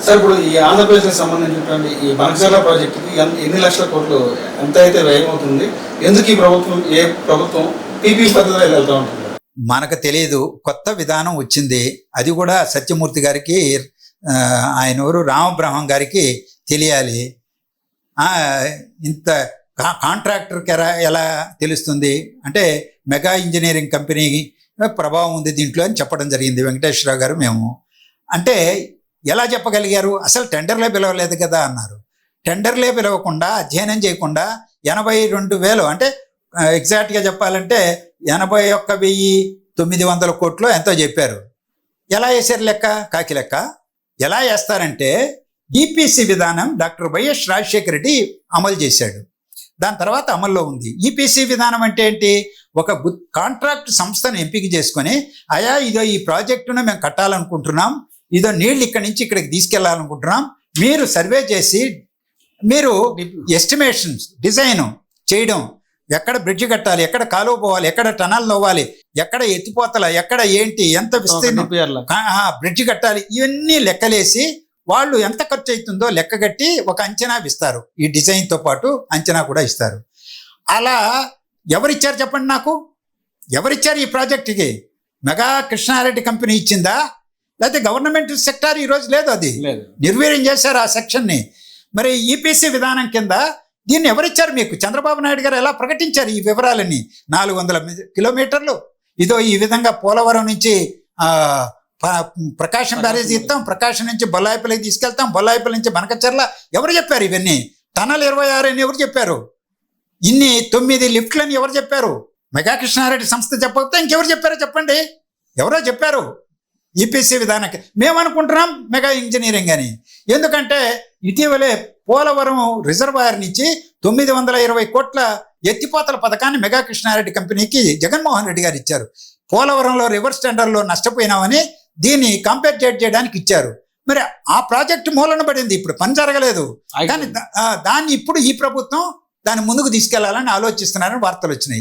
Sir ఇప్పుడు ఈ ఆంధ్రప్రదేశ్కి సంబంధించినటువంటి ఈ బనకచర్ల ప్రాజెక్టుకి ఎన్ని లక్షల కోట్లు ఎంత అయితే వ్యయం అవుతుంది, ఎందుకు ఈ ప్రభుత్వం పీపీ పద్ధతిలో వెళ్తూ ఉంటుంది? మనకు తెలియదు. కొత్త విధానం వచ్చింది, అది కూడా సత్యమూర్తి గారికి ఆయన ఎవరు రామబ్రహ్మం గారికి తెలియాలి. ఇంత కాంట్రాక్టర్కి ఎలా తెలుస్తుంది అంటే మెగా ఇంజనీరింగ్ కంపెనీ ప్రభావం ఉంది దీంట్లో అని చెప్పడం జరిగింది వెంకటేశ్వరరావు గారు. మేము అంటే ఎలా చెప్పగలిగారు? అసలు టెండర్లే పిలవలేదు కదా అన్నారు. టెండర్లే పిలవకుండా అధ్యయనం చేయకుండా 82,000 అంటే ఎగ్జాక్ట్గా చెప్పాలంటే 81,900 కోట్లు ఎంతో చెప్పారు. ఎలా వేసారు లెక్క? కాకి లెక్క. ఎలా వేస్తారంటే ఈపీసీ విధానం డాక్టర్ వైఎస్ రాజశేఖర రెడ్డి అమలు చేశాడు. దాని తర్వాత అమల్లో ఉంది. ఈపీసీ విధానం అంటే ఏంటి? ఒక కాంట్రాక్ట్ సంస్థను ఎంపిక చేసుకొని ఇదో ఈ ప్రాజెక్టును మేము కట్టాలనుకుంటున్నాం, ఇదో నీళ్ళు ఇక్కడి నుంచి ఇక్కడికి తీసుకెళ్లాలనుకుంటున్నాం, మీరు సర్వే చేసి మీరు ఎస్టిమేషన్స్ డిజైన్ చేయడం, ఎక్కడ బ్రిడ్జ్ కట్టాలి, ఎక్కడ కాలువ పోవాలి, ఎక్కడ టనల్ నవ్వాలి, ఎక్కడ ఎత్తిపోతల, ఎక్కడ ఏంటి, ఎంత విస్తీర్ణం బ్రిడ్జ్ కట్టాలి, ఇవన్నీ లెక్కలేసి వాళ్ళు ఎంత ఖర్చు అవుతుందో లెక్క కట్టి ఒక అంచనా ఇస్తారు. ఈ డిజైన్తో పాటు అంచనా కూడా ఇస్తారు. అలా ఎవరిచ్చారు చెప్పండి నాకు? ఎవరిచ్చారు ఈ ప్రాజెక్టుకి? మెగా కృష్ణారెడ్డి కంపెనీ ఇచ్చిందా, లేకపోతే గవర్నమెంట్ సెక్టార్ ఈరోజు లేదు, అది నిర్వీర్యం చేశారు ఆ సెక్షన్ని. మరి ఈపీసీ విధానం కింద దీన్ని ఎవరిచ్చారు మీకు? చంద్రబాబు నాయుడు గారు ఎలా ప్రకటించారు ఈ వివరాలన్నీ? 400 కిలోమీటర్లు ఇదో ఈ విధంగా పోలవరం నుంచి ప్రకాశం బ్యారేజ్ ఇస్తాం, ప్రకాశం నుంచి బొల్లాయిపల్లికి తీసుకెళ్తాం, బొల్లాయిపల్లి నుంచి బనకచర్ల. ఎవరు చెప్పారు ఇవన్నీ? టనల్ 26 అని ఎవరు చెప్పారు? ఇన్ని 9 లిఫ్ట్లని ఎవరు చెప్పారు? మెగా కృష్ణారెడ్డి సంస్థ చెప్పకపోతే ఇంకెవరు చెప్పారో చెప్పండి. ఎవరో చెప్పారు ఈపీసీ విధానానికి. మేము అనుకుంటున్నాం మెగా ఇంజనీరింగ్ అని. ఎందుకంటే ఇటీవలే పోలవరం రిజర్వాయర్ నుంచి 920 కోట్ల ఎత్తిపోతల పథకాన్ని మెగా కృష్ణారెడ్డి కంపెనీకి జగన్మోహన్ రెడ్డి గారు ఇచ్చారు. పోలవరంలో రివర్స్ టెండర్లో నష్టపోయినామని దీన్ని కాంపెన్సేట్ చేయడానికి ఇచ్చారు. మరి ఆ ప్రాజెక్టు మూలన పడింది, ఇప్పుడు పని జరగలేదు. కానీ దాన్ని ఇప్పుడు ఈ ప్రభుత్వం దాన్ని ముందుకు తీసుకెళ్లాలని ఆలోచిస్తున్నారని వార్తలు వచ్చినాయి.